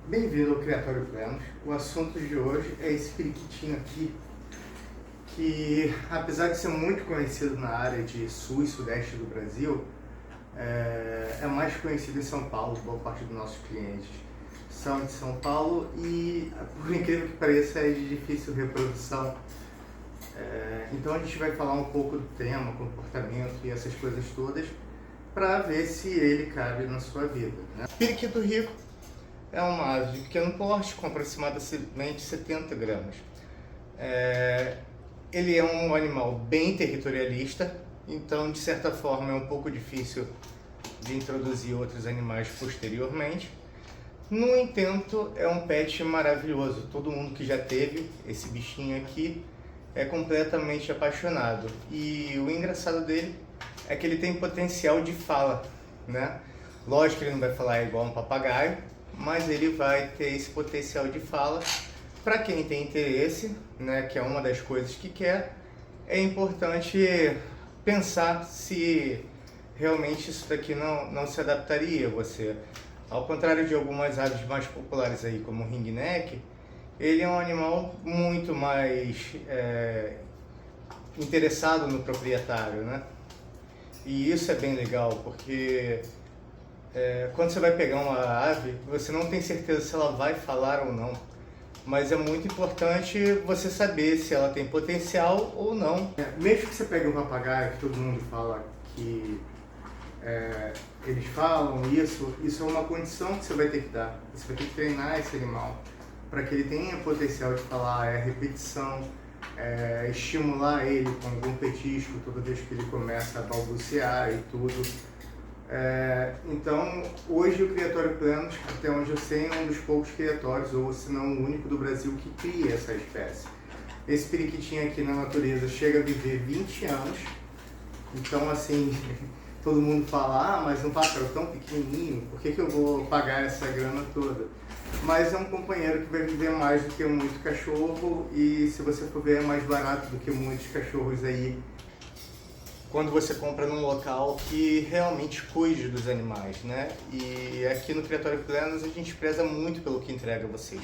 Bem-vindo ao Criatório Plenos. O assunto de hoje é esse periquitinho aqui, que apesar de ser muito conhecido na área de sul e sudeste do Brasil, é mais conhecido em São Paulo. Boa parte dos nossos clientes são de São Paulo e, por incrível que pareça, é de difícil reprodução. Então a gente vai falar um pouco do tema, comportamento e essas coisas todas, para ver se ele cabe na sua vida, né? Periquito rico é uma ave de pequeno porte, com aproximadamente 70 gramas. Ele é um animal bem territorialista, então de certa forma é um pouco difícil de introduzir outros animais posteriormente. No entanto, é um pet maravilhoso. Todo mundo que já teve esse bichinho aqui é completamente apaixonado. E o engraçado dele é que ele tem potencial de fala, né? Lógico que ele não vai falar igual um papagaio, mas ele vai ter esse potencial de fala. Para quem tem interesse, né, que é uma das coisas que quer, é importante pensar se realmente isso daqui não se adaptaria a você. Ao contrário de algumas aves mais populares aí, como o ringneck, ele é um animal muito mais interessado no proprietário, né? E isso é bem legal, porque quando você vai pegar uma ave, você não tem certeza se ela vai falar ou não. Mas é muito importante você saber se ela tem potencial ou não. Mesmo que você pegue um papagaio, que todo mundo fala que eles falam isso é uma condição que você vai ter que dar. Você vai ter que treinar esse animal para que ele tenha potencial de falar, repetição, estimular ele com algum petisco toda vez que ele começa a balbuciar e tudo. Então, hoje o Criatório Plenos, até onde eu sei, é um dos poucos criatórios, ou se não o único do Brasil, que cria essa espécie. Esse periquitinho aqui na natureza chega a viver 20 anos, então assim, todo mundo fala, mas um pássaro tão pequenininho, por que eu vou pagar essa grana toda? Mas é um companheiro que vai viver mais do que muito cachorro, e se você for ver, é mais barato do que muitos cachorros aí, quando você compra num local que realmente cuide dos animais, né? E aqui no Criatório Plenos a gente preza muito pelo que entrega a vocês,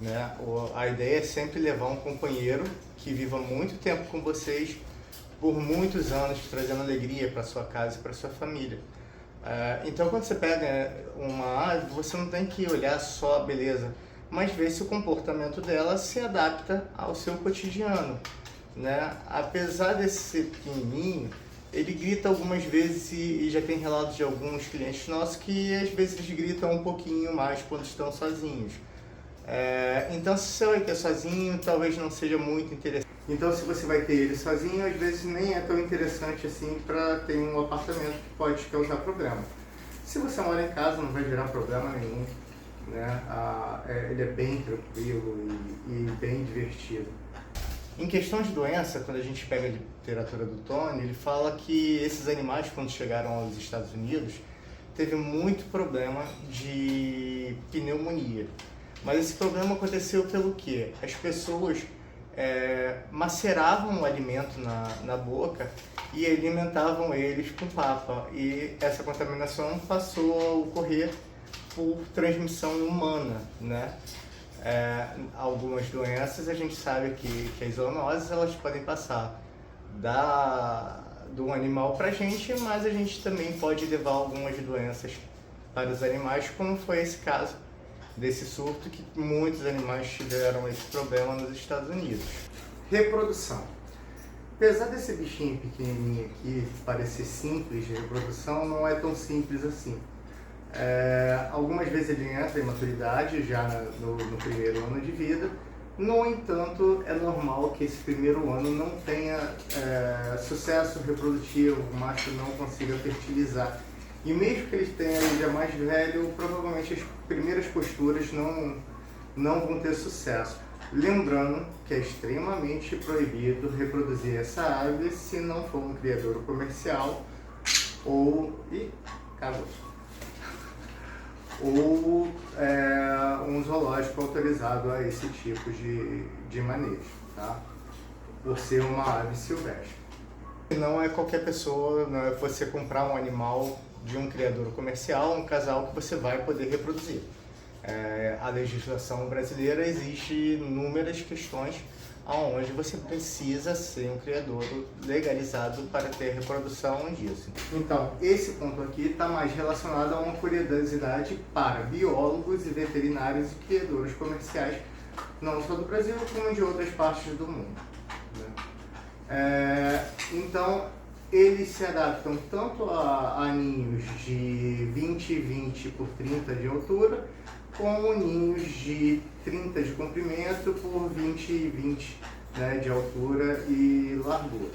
né? A ideia é sempre levar um companheiro que viva muito tempo com vocês, por muitos anos, trazendo alegria para sua casa e para sua família. Então quando você pega uma ave, você não tem que olhar só a beleza, mas ver se o comportamento dela se adapta ao seu cotidiano, né? Apesar desse ser pequenininho, ele grita algumas vezes e já tem relatos de alguns clientes nossos que às vezes eles gritam um pouquinho mais quando estão sozinhos. Então se você vai ter sozinho, talvez não seja muito interessante. Então se você vai ter ele sozinho, às vezes nem é tão interessante assim para ter um apartamento que pode te causar problema. Se você mora em casa, não vai gerar problema nenhum, né? Ele é bem tranquilo e bem divertido. Em questão de doença, quando a gente pega a literatura do Tony, ele fala que esses animais, quando chegaram aos Estados Unidos, teve muito problema de pneumonia. Mas esse problema aconteceu pelo quê? As pessoas maceravam o alimento na boca e alimentavam eles com papa. E essa contaminação passou a ocorrer por transmissão humana, né? Algumas doenças a gente sabe que as zoonoses elas podem passar do animal para a gente, mas a gente também pode levar algumas doenças para os animais, como foi esse caso desse surto que muitos animais tiveram esse problema nos Estados Unidos. Reprodução. Apesar desse bichinho pequenininho aqui parecer simples de reprodução, não é tão simples assim. Algumas vezes ele entra em maturidade já no primeiro ano de vida. No entanto, é normal que esse primeiro ano não tenha sucesso reprodutivo, o macho não consiga fertilizar. E mesmo que ele tenha já mais velho, provavelmente as primeiras posturas não vão ter sucesso. Lembrando que é extremamente proibido reproduzir essa ave se não for um criador comercial ou... acabou. Ou um zoológico autorizado a esse tipo de manejo, tá? Por ser uma ave silvestre. Não é qualquer pessoa, não é você comprar um animal de um criador comercial, um casal que você vai poder reproduzir. A legislação brasileira existe inúmeras questões onde você precisa ser um criador legalizado para ter reprodução disso. Então, esse ponto aqui está mais relacionado a uma curiosidade para biólogos e veterinários e criadores comerciais, não só do Brasil, como de outras partes do mundo, né? Então, eles se adaptam tanto a ninhos de 20 por 30 de altura, como ninhos de 30 de comprimento por 20, né, de altura e largura.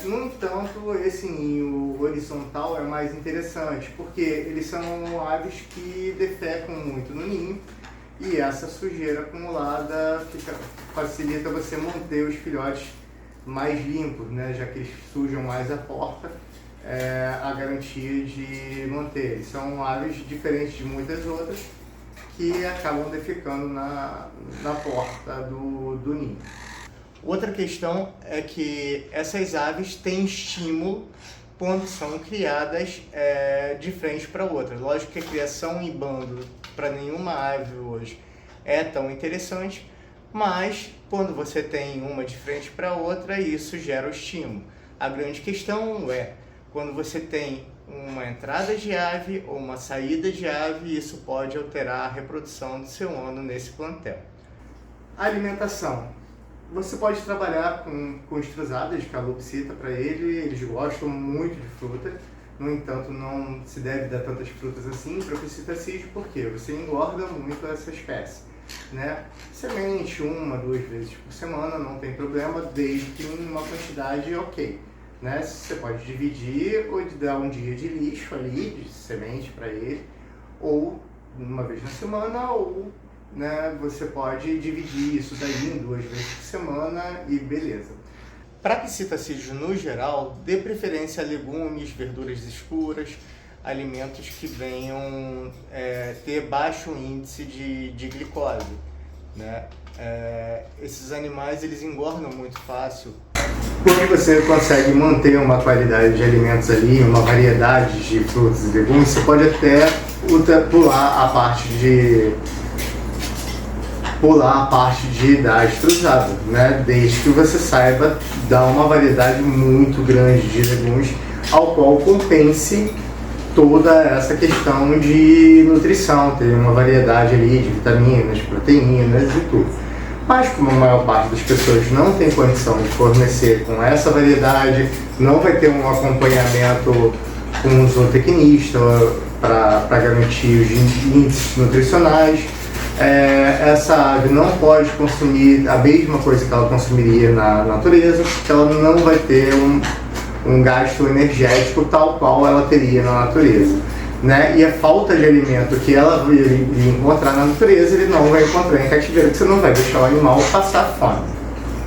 No entanto, esse ninho horizontal é mais interessante, porque eles são aves que defecam muito no ninho, e essa sujeira acumulada facilita você manter os filhotes mais limpos, né, já que eles sujam mais a porta, a garantia de manter. Eles são aves diferentes de muitas outras que acabam defecando na porta do ninho. Outra questão é que essas aves têm estímulo quando são criadas de frente para outra. Lógico que a criação em bando para nenhuma ave hoje é tão interessante, mas quando você tem uma de frente para outra, isso gera o estímulo. A grande questão é quando você tem uma entrada de ave ou uma saída de ave, isso pode alterar a reprodução do seu ano nesse plantel. A alimentação. Você pode trabalhar com estrusadas de calopsita para eles gostam muito de fruta, no entanto não se deve dar tantas frutas assim para o citacídeo, porque você engorda muito essa espécie, né? Semente 1-2 vezes por semana não tem problema, desde que em uma quantidade ok, né? Você pode dividir ou dar um dia de lixo ali, de semente para ele, ou uma vez na semana, ou, né, você pode dividir isso daí em 2 vezes por semana e beleza. Para psitacídeos no geral, dê preferência a legumes, verduras escuras, alimentos que venham ter baixo índice de glicose, né? Esses animais eles engordam muito fácil. Quando você consegue manter uma qualidade de alimentos ali, uma variedade de frutas e legumes, você pode até pular a parte de dar estrusada, né? Desde que você saiba dar uma variedade muito grande de legumes, ao qual compense toda essa questão de nutrição, ter uma variedade ali de vitaminas, proteínas e tudo. Mas como a maior parte das pessoas não tem condição de fornecer com essa variedade, não vai ter um acompanhamento com um zootecnista para garantir os índices nutricionais, essa ave não pode consumir a mesma coisa que ela consumiria na natureza, porque ela não vai ter um gasto energético tal qual ela teria na natureza, né? E a falta de alimento que ela iria encontrar na natureza, ele não vai encontrar em cativeiro, porque você não vai deixar o animal passar fome.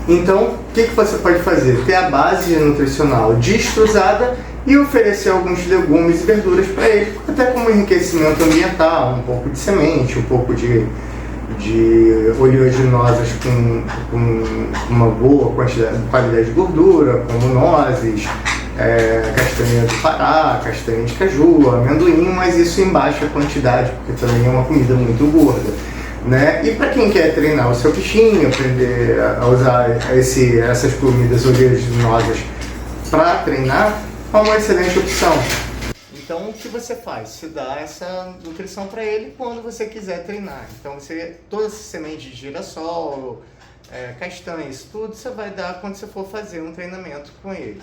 Então, o que você pode fazer? Ter a base nutricional destrusada e oferecer alguns legumes e verduras para ele, até como enriquecimento ambiental, um pouco de semente, um pouco de oleaginosas com uma boa qualidade de gordura, como nozes, castanha do Pará, castanha de caju, amendoim, mas isso em baixa quantidade, porque também é uma comida muito gorda, né? E para quem quer treinar o seu bichinho, aprender a usar essas comidas oleaginosas para treinar, é uma excelente opção. Então, o que você faz? Você dá essa nutrição para ele quando você quiser treinar. Então, toda essa semente de girassol, castanhas, tudo você vai dar quando você for fazer um treinamento com ele.